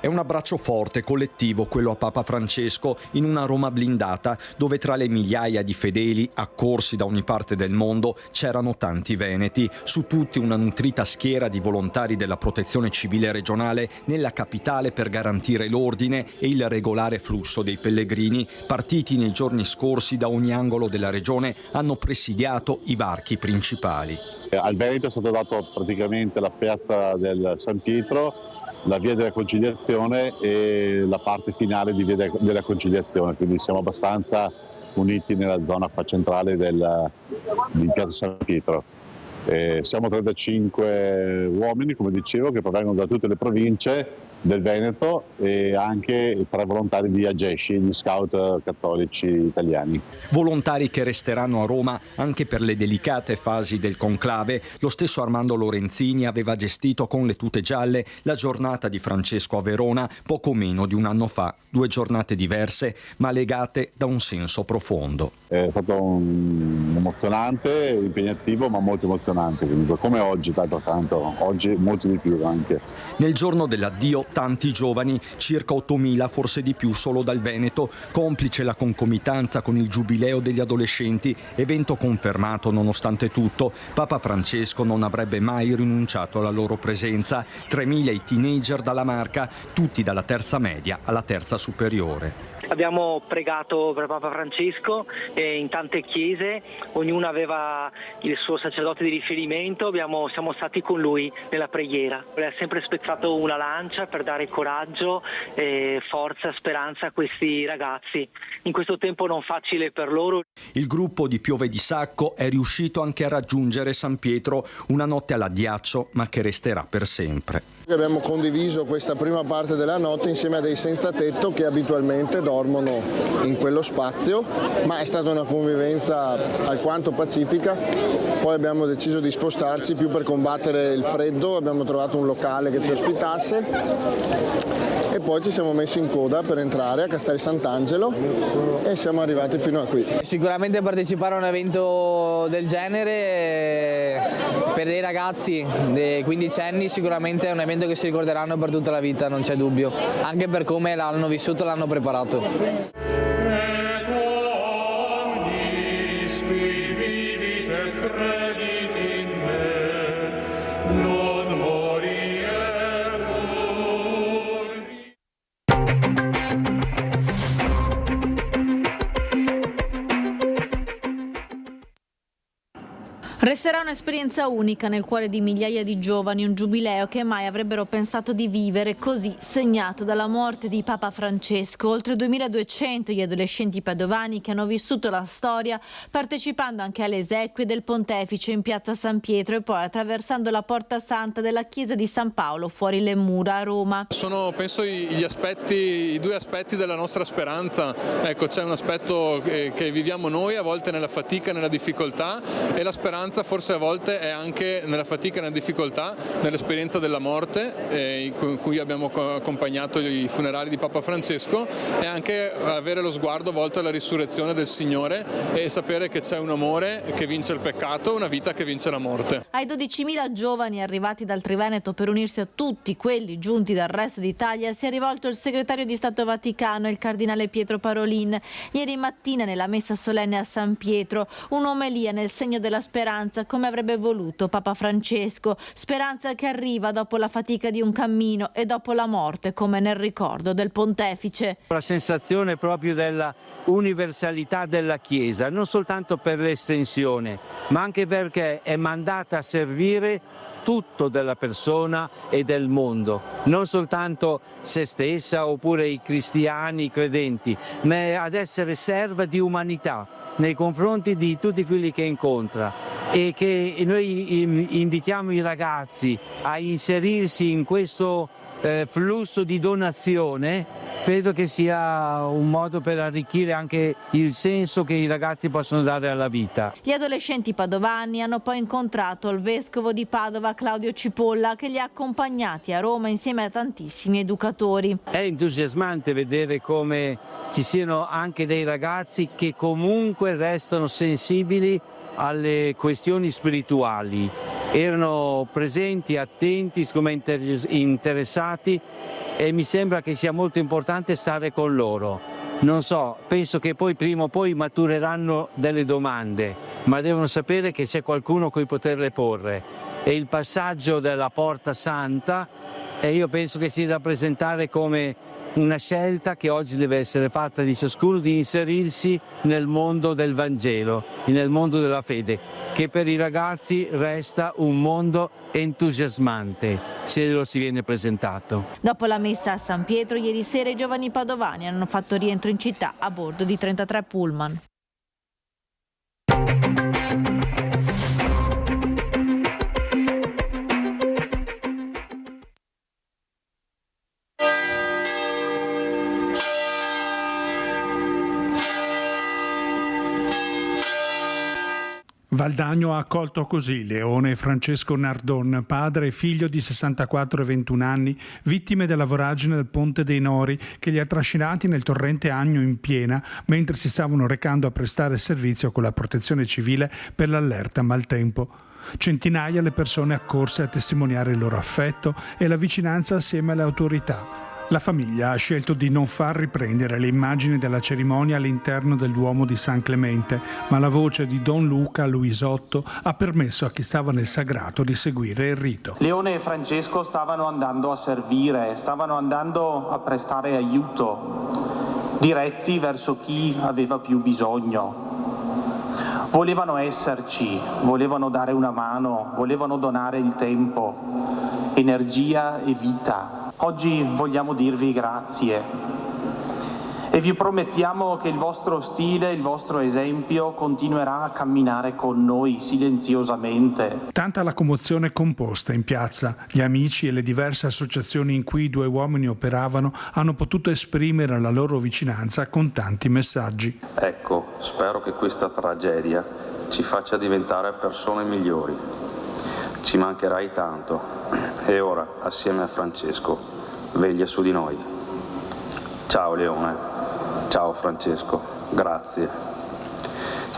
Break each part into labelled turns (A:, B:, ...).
A: È un abbraccio forte, collettivo, quello a Papa Francesco in una Roma blindata, dove tra le migliaia di fedeli accorsi da ogni parte del mondo c'erano tanti veneti, su tutti una nutrita schiera di volontari della Protezione Civile regionale nella capitale per garantire l'ordine e il regolare flusso dei pellegrini, partiti nei giorni scorsi da ogni angolo della regione, hanno presidiato i varchi principali.
B: Al Veneto è stato dato praticamente la piazza del San Pietro, la via della Conciliazione e la parte finale di via della Conciliazione, quindi siamo abbastanza uniti nella zona qua centrale di piazza San Pietro. Siamo 35 uomini, come dicevo, che provengono da tutte le province del Veneto e anche 3 volontari di Agesci, gli scout cattolici italiani.
A: Volontari che resteranno a Roma anche per le delicate fasi del conclave. Lo stesso Armando Lorenzini aveva gestito con le tute gialle la giornata di Francesco a Verona poco meno di un anno fa. 2 giornate diverse ma legate da un senso profondo.
B: È stato emozionante, impegnativo ma molto emozionante, comunque, come oggi, tanto, oggi molto di più anche.
A: Nel giorno dell'addio tanti giovani, circa 8.000, forse di più solo dal Veneto, complice la concomitanza con il giubileo degli adolescenti, evento confermato nonostante tutto. Papa Francesco non avrebbe mai rinunciato alla loro presenza. 3.000 i teenager dalla Marca, tutti dalla terza media alla terza superiore.
C: Abbiamo pregato per Papa Francesco in tante chiese, ognuna aveva il suo sacerdote di riferimento, siamo stati con lui nella preghiera. Ha sempre spezzato una lancia per dare coraggio, forza, speranza a questi ragazzi in questo tempo non facile per loro.
A: Il gruppo di Piove di Sacco è riuscito anche a raggiungere San Pietro, una notte all'addiaccio ma che resterà per sempre.
D: Abbiamo condiviso questa prima parte della notte insieme a dei senza tetto che abitualmente dormono in quello spazio, ma è stata una convivenza alquanto pacifica. Poi abbiamo deciso di spostarci più per combattere il freddo, abbiamo trovato un locale che ci ospitasse e poi ci siamo messi in coda per entrare a Castel Sant'Angelo e siamo arrivati fino a qui.
E: Sicuramente partecipare a un evento del genere per dei ragazzi dei 15 anni sicuramente è un evento che si ricorderanno per tutta la vita, non c'è dubbio, anche per come l'hanno vissuto e l'hanno preparato.
F: Resterà un'esperienza unica nel cuore di migliaia di giovani, un giubileo che mai avrebbero pensato di vivere così, segnato dalla morte di Papa Francesco. Oltre 2200 gli adolescenti padovani che hanno vissuto la storia partecipando anche alle esequie del Pontefice in piazza San Pietro e poi attraversando la Porta Santa della chiesa di San Paolo fuori le mura a Roma.
G: Sono penso i 2 aspetti della nostra speranza. Ecco, c'è un aspetto che viviamo noi a volte nella fatica e nella difficoltà e la speranza forse a volte è anche nella fatica e nella difficoltà, nell'esperienza della morte con cui abbiamo accompagnato i funerali di Papa Francesco e anche avere lo sguardo volto alla risurrezione del Signore e sapere che c'è un amore che vince il peccato, una vita che vince la morte.
F: Ai 12.000 giovani arrivati dal Triveneto per unirsi a tutti quelli giunti dal resto d'Italia si è rivolto il segretario di Stato Vaticano, il cardinale Pietro Parolin, ieri mattina nella messa solenne a San Pietro, un'omelia nel segno della speranza come avrebbe voluto Papa Francesco, speranza che arriva dopo la fatica di un cammino e dopo la morte come nel ricordo del Pontefice.
H: La sensazione proprio della universalità della Chiesa, non soltanto per l'estensione ma anche perché è mandata a servire tutto della persona e del mondo, non soltanto se stessa oppure i cristiani, i credenti, ma ad essere serva di umanità nei confronti di tutti quelli che incontra e che noi invitiamo i ragazzi a inserirsi in questo flusso di donazione. Credo che sia un modo per arricchire anche il senso che i ragazzi possono dare alla vita.
F: Gli adolescenti padovani hanno poi incontrato il vescovo di Padova Claudio Cipolla che li ha accompagnati a Roma insieme a tantissimi educatori.
H: È entusiasmante vedere come ci siano anche dei ragazzi che comunque restano sensibili alle questioni spirituali erano presenti, attenti, interessati, e mi sembra che sia molto importante stare con loro. Non so, penso che poi prima o poi matureranno delle domande, ma devono sapere che c'è qualcuno a cui poterle porre. E il passaggio della Porta Santa, e io penso che sia da presentare come una scelta che oggi deve essere fatta di ciascuno, di inserirsi nel mondo del Vangelo, nel mondo della fede, che per i ragazzi resta un mondo entusiasmante se lo si viene presentato.
F: Dopo la messa a San Pietro, ieri sera i giovani padovani hanno fatto rientro in città a bordo di 33 pullman.
I: Valdagno ha accolto così Leone Francesco Nardon, padre e figlio di 64 e 21 anni, vittime della voragine del Ponte dei Nori che li ha trascinati nel torrente Agno in piena mentre si stavano recando a prestare servizio con la protezione civile per l'allerta maltempo. Centinaia le persone accorse a testimoniare il loro affetto e la vicinanza assieme alle autorità. La famiglia ha scelto di non far riprendere le immagini della cerimonia all'interno del Duomo di San Clemente, ma la voce di Don Luca Luisotto ha permesso a chi stava nel sagrato di seguire il rito.
J: Leone e Francesco stavano andando a servire, stavano andando a prestare aiuto, diretti verso chi aveva più bisogno. Volevano esserci, volevano dare una mano, volevano donare il tempo, energia e vita. Oggi vogliamo dirvi grazie e vi promettiamo che il vostro stile, il vostro esempio continuerà a camminare con noi silenziosamente.
I: Tanta la commozione composta in piazza. Gli amici e le diverse associazioni in cui i due uomini operavano hanno potuto esprimere la loro vicinanza con tanti messaggi.
K: Ecco, spero che questa tragedia ci faccia diventare persone migliori. Ci mancherai tanto e ora, assieme a Francesco, veglia su di noi. Ciao Leone, ciao Francesco, grazie.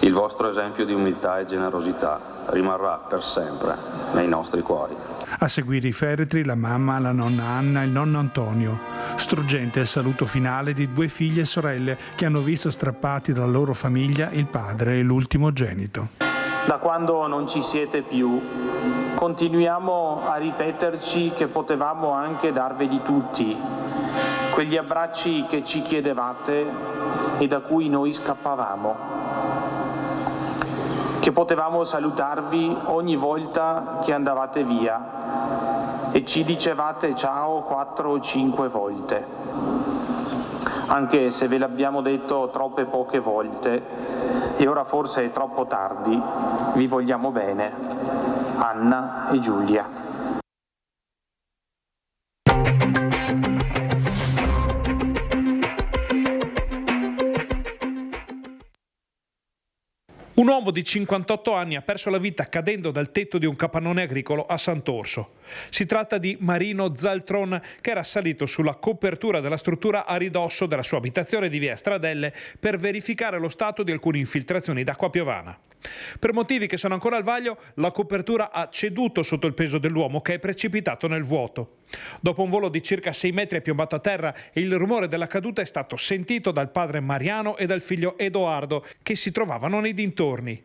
K: Il vostro esempio di umiltà e generosità rimarrà per sempre nei nostri cuori.
I: A seguire i feretri, la mamma, la nonna Anna e il nonno Antonio. Struggente il saluto finale di due figlie e sorelle che hanno visto strappati dalla loro famiglia il padre e l'ultimogenito.
J: Da quando non ci siete più, continuiamo a ripeterci che potevamo anche darveli tutti, quegli abbracci che ci chiedevate e da cui noi scappavamo, che potevamo salutarvi ogni volta che andavate via e ci dicevate ciao 4 o 5 volte. Anche se ve l'abbiamo detto troppe poche volte e ora forse è troppo tardi, vi vogliamo bene, Anna e Giulia.
L: Un uomo di 58 anni ha perso la vita cadendo dal tetto di un capannone agricolo a Sant'Orso. Si tratta di Marino Zaltron, che era salito sulla copertura della struttura a ridosso della sua abitazione di via Stradelle per verificare lo stato di alcune infiltrazioni d'acqua piovana. Per motivi che sono ancora al vaglio, la copertura ha ceduto sotto il peso dell'uomo, che è precipitato nel vuoto. Dopo un volo di circa 6 metri è piombato a terra e il rumore della caduta è stato sentito dal padre Mariano e dal figlio Edoardo, che si trovavano nei dintorni.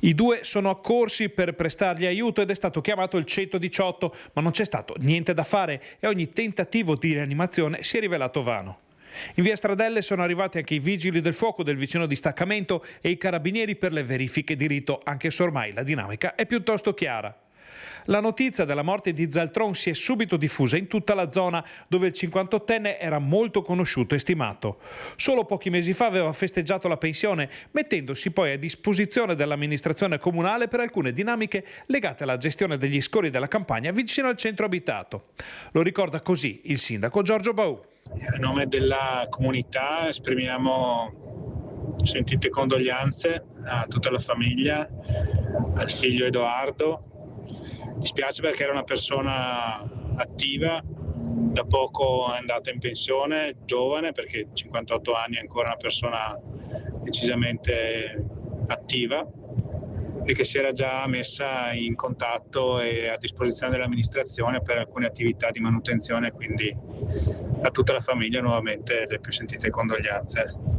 L: I due sono accorsi per prestargli aiuto ed è stato chiamato il 118, ma non c'è stato niente da fare e ogni tentativo di rianimazione si è rivelato vano. In via Stradelle sono arrivati anche i vigili del fuoco del vicino distaccamento e i carabinieri per le verifiche di rito, anche se ormai la dinamica è piuttosto chiara. La notizia della morte di Zaltron si è subito diffusa in tutta la zona, dove il 58enne era molto conosciuto e stimato. Solo pochi mesi fa aveva festeggiato la pensione, mettendosi poi a disposizione dell'amministrazione comunale per alcune dinamiche legate alla gestione degli scori della campagna vicino al centro abitato. Lo ricorda così il sindaco Giorgio Baù.
M: A nome della comunità esprimiamo sentite condoglianze a tutta la famiglia, al figlio Edoardo. Mi spiace perché era una persona attiva, da poco è andata in pensione, giovane, perché 58 anni è ancora una persona decisamente attiva. e che si era già messa in contatto e a disposizione dell'amministrazione per alcune attività di manutenzione, quindi a tutta la famiglia nuovamente le più sentite condoglianze.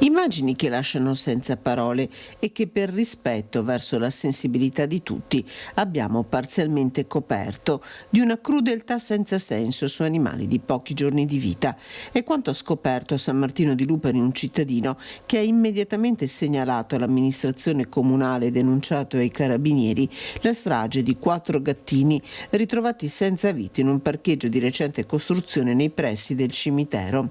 N: Immagini che lasciano senza parole e che per rispetto verso la sensibilità di tutti abbiamo parzialmente coperto, di una crudeltà senza senso su animali di pochi giorni di vita. È quanto ha scoperto a San Martino di Lupari un cittadino che ha immediatamente segnalato all'amministrazione comunale e denunciato ai carabinieri la strage di 4 gattini ritrovati senza vita in un parcheggio di recente costruzione nei pressi del cimitero.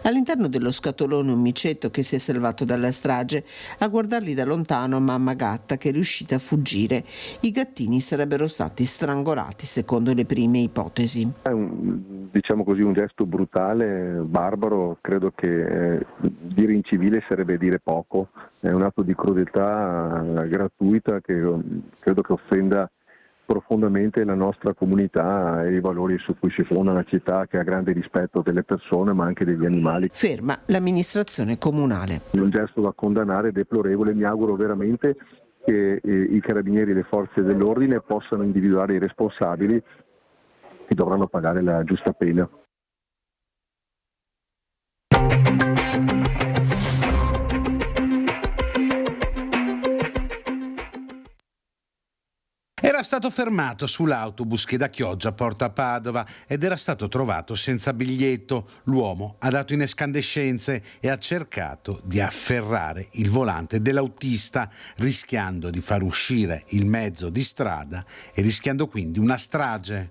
N: All'interno dello scatolone un micetto che si è salvato dalla strage, a guardarli da lontano mamma gatta che è riuscita a fuggire. I gattini sarebbero stati strangolati secondo le prime ipotesi.
O: È un gesto brutale, barbaro, credo che dire incivile sarebbe dire poco, è un atto di crudeltà gratuita che credo che offenda profondamente la nostra comunità e i valori su cui si fonda una città che ha grande rispetto delle persone ma anche degli animali.
N: Ferma l'amministrazione comunale.
O: Un gesto da condannare, deplorevole, mi auguro veramente che i carabinieri e le forze dell'ordine possano individuare i responsabili che dovranno pagare la giusta pena.
P: Era stato fermato sull'autobus che da Chioggia porta a Padova ed era stato trovato senza biglietto. L'uomo ha dato in escandescenze e ha cercato di afferrare il volante dell'autista, rischiando di far uscire il mezzo di strada e rischiando quindi una strage.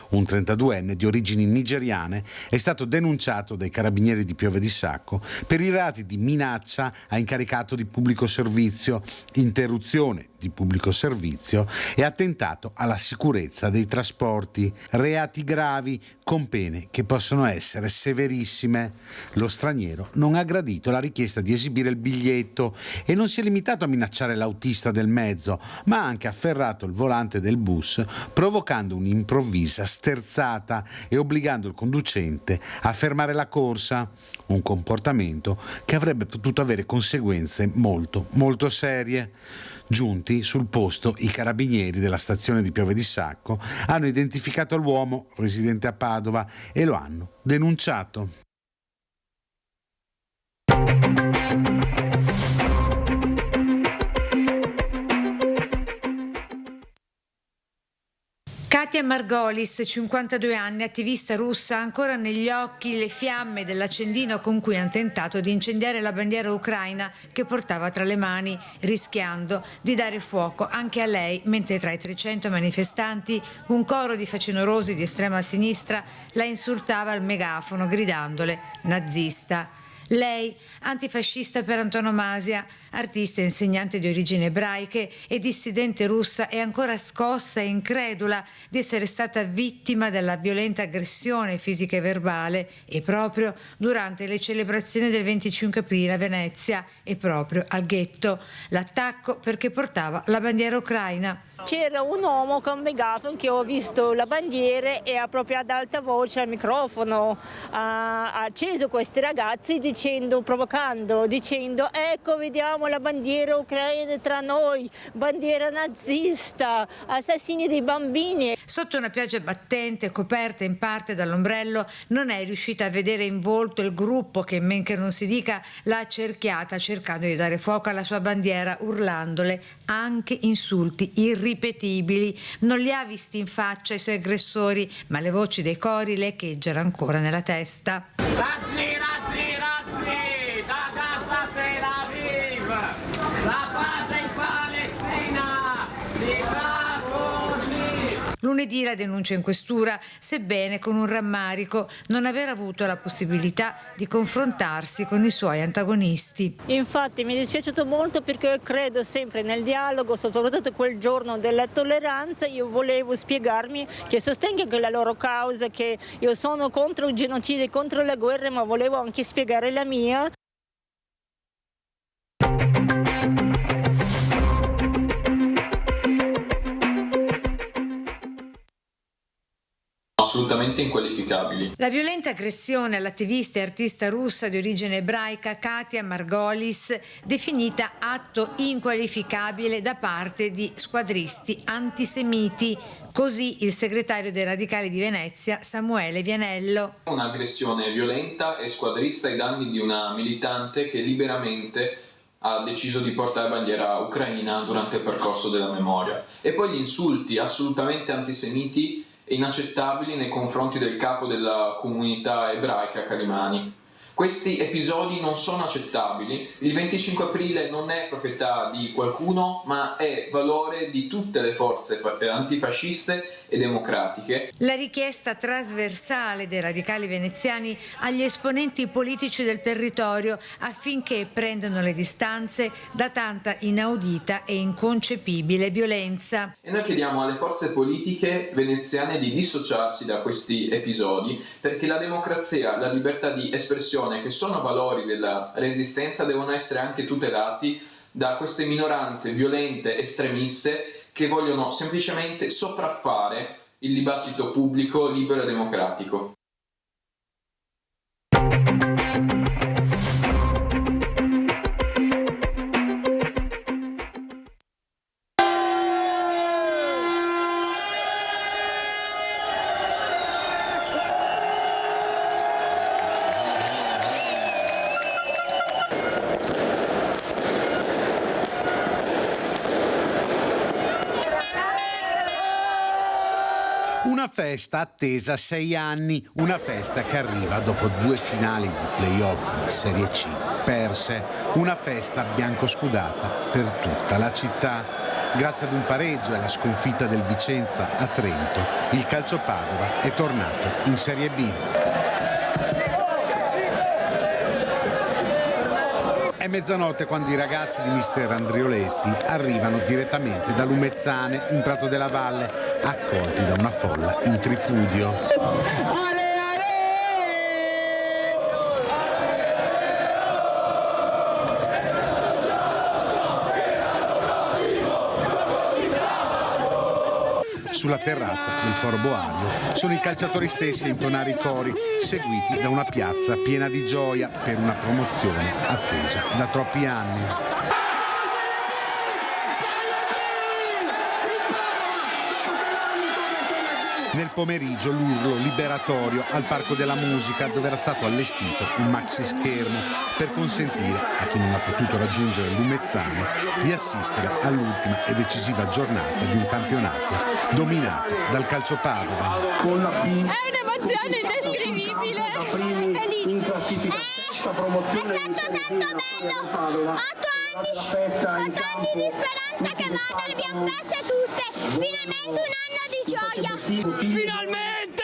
P: Un 32enne di origini nigeriane è stato denunciato dai carabinieri di Pieve di Sacco per i reati di minaccia a incaricato di pubblico servizio, interruzione di pubblico servizio e attentato alla sicurezza dei trasporti, reati gravi con pene che possono essere severissime. Lo straniero non ha gradito la richiesta di esibire il biglietto e non si è limitato a minacciare l'autista del mezzo, ma ha anche afferrato il volante del bus, provocando un'improvvisa sterzata e obbligando il conducente a fermare la corsa, un comportamento che avrebbe potuto avere conseguenze molto, molto serie. Giunti sul posto, i carabinieri della stazione di Pieve di Sacco hanno identificato l'uomo residente a Padova e lo hanno denunciato.
Q: Katia Margolis, 52 anni, attivista russa, ha ancora negli occhi le fiamme dell'accendino con cui hanno tentato di incendiare la bandiera ucraina che portava tra le mani, rischiando di dare fuoco anche a lei, mentre tra i 300 manifestanti un coro di facinorosi di estrema sinistra la insultava al megafono gridandole nazista. Lei, antifascista per antonomasia, artista e insegnante di origini ebraiche e dissidente russa, è ancora scossa e incredula di essere stata vittima della violenta aggressione fisica e verbale e proprio durante le celebrazioni del 25 aprile a Venezia e proprio al ghetto. L'attacco perché portava la bandiera ucraina.
R: C'era un uomo con un megafono che ho visto la bandiera e ha proprio ad alta voce al microfono ha acceso questi ragazzi provocando, dicendo ecco vediamo la bandiera ucraina tra noi, bandiera nazista, assassini dei bambini.
Q: Sotto una pioggia battente, coperta in parte dall'ombrello, non è riuscita a vedere in volto il gruppo che, men che non si dica, l'ha accerchiata cercando di dare fuoco alla sua bandiera, urlandole anche insulti irripetibili. Non li ha visti in faccia i suoi aggressori, ma le voci dei cori le echeggiano ancora nella testa.
S: Razzi, razzi, razzi, da Gaza a Tel Aviv, la pace in Palestina, si fa così.
Q: Lunedì la denuncia in questura, sebbene con un rammarico, non aver avuto la possibilità di confrontarsi con i suoi antagonisti.
R: Infatti mi è dispiaciuto molto perché credo sempre nel dialogo, soprattutto quel giorno della tolleranza. Io volevo spiegarmi che sostengo anche la loro causa, che io sono contro il genocidio e contro la guerra, ma volevo anche spiegare la mia.
T: Assolutamente assolutamente inqualificabili.
Q: La violenta aggressione all'attivista e artista russa di origine ebraica Katia Margolis, definita atto inqualificabile da parte di squadristi antisemiti. Così il segretario dei Radicali di Venezia, Samuele Vianello.
T: Un'aggressione violenta e squadrista ai danni di una militante che liberamente ha deciso di portare la bandiera ucraina durante il percorso della memoria. E poi gli insulti assolutamente antisemiti e inaccettabili nei confronti del capo della comunità ebraica Kalimani. Questi episodi non sono accettabili. Il 25 aprile non è proprietà di qualcuno, ma è valore di tutte le forze antifasciste e democratiche.
Q: La richiesta trasversale dei radicali veneziani agli esponenti politici del territorio affinché prendano le distanze da tanta inaudita e inconcepibile violenza.
T: E noi chiediamo alle forze politiche veneziane di dissociarsi da questi episodi, perché la democrazia, la libertà di espressione, che sono valori della resistenza, devono essere anche tutelati da queste minoranze violente, estremiste, che vogliono semplicemente sopraffare il dibattito pubblico libero e democratico.
P: Una festa attesa 6 anni, una festa che arriva dopo 2 finali di play-off di Serie C perse, una festa biancoscudata per tutta la città. Grazie ad un pareggio e alla sconfitta del Vicenza a Trento, il Calcio Padova è tornato in Serie B. È mezzanotte quando i ragazzi di mister Andrioletti arrivano direttamente da Lumezzane in Prato della Valle, accolti da una folla in tripudio. Sulla terrazza del Foro Boario sono i calciatori stessi a intonare i cori, seguiti da una piazza piena di gioia per una promozione attesa da troppi anni. Nel pomeriggio l'urlo liberatorio al Parco della Musica, dove era stato allestito un maxi schermo per consentire a chi non ha potuto raggiungere Lumezzane di assistere all'ultima e decisiva giornata di un campionato dominato dal Calcio Padova.
U: È un'emozione indescrivibile. In classifica, sesta promozione è stato tanto bello. 8 anni di speranza che vada, le abbiamo perse tutte. Finalmente un anno di gioia.
V: Finalmente!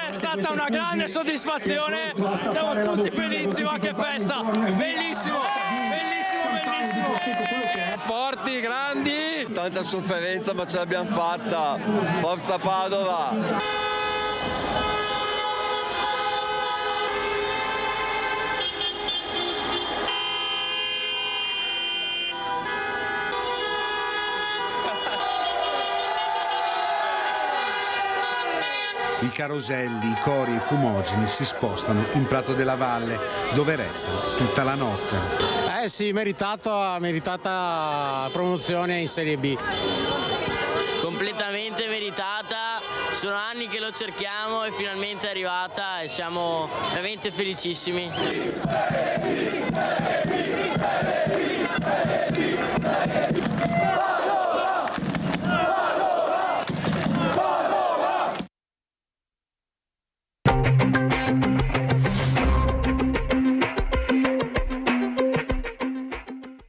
V: È stata una grande soddisfazione. Siamo tutti felici, ma che festa! Bellissimo! Bellissimo! Forti, grandi!
W: Tanta sofferenza, ma ce l'abbiamo fatta. Forza Padova!
P: I caroselli, i cori e i fumogeni si spostano in Prato della Valle, dove restano tutta la notte.
V: Sì, meritata promozione in Serie B.
X: Completamente meritata, sono anni che lo cerchiamo e finalmente è arrivata e siamo veramente felicissimi.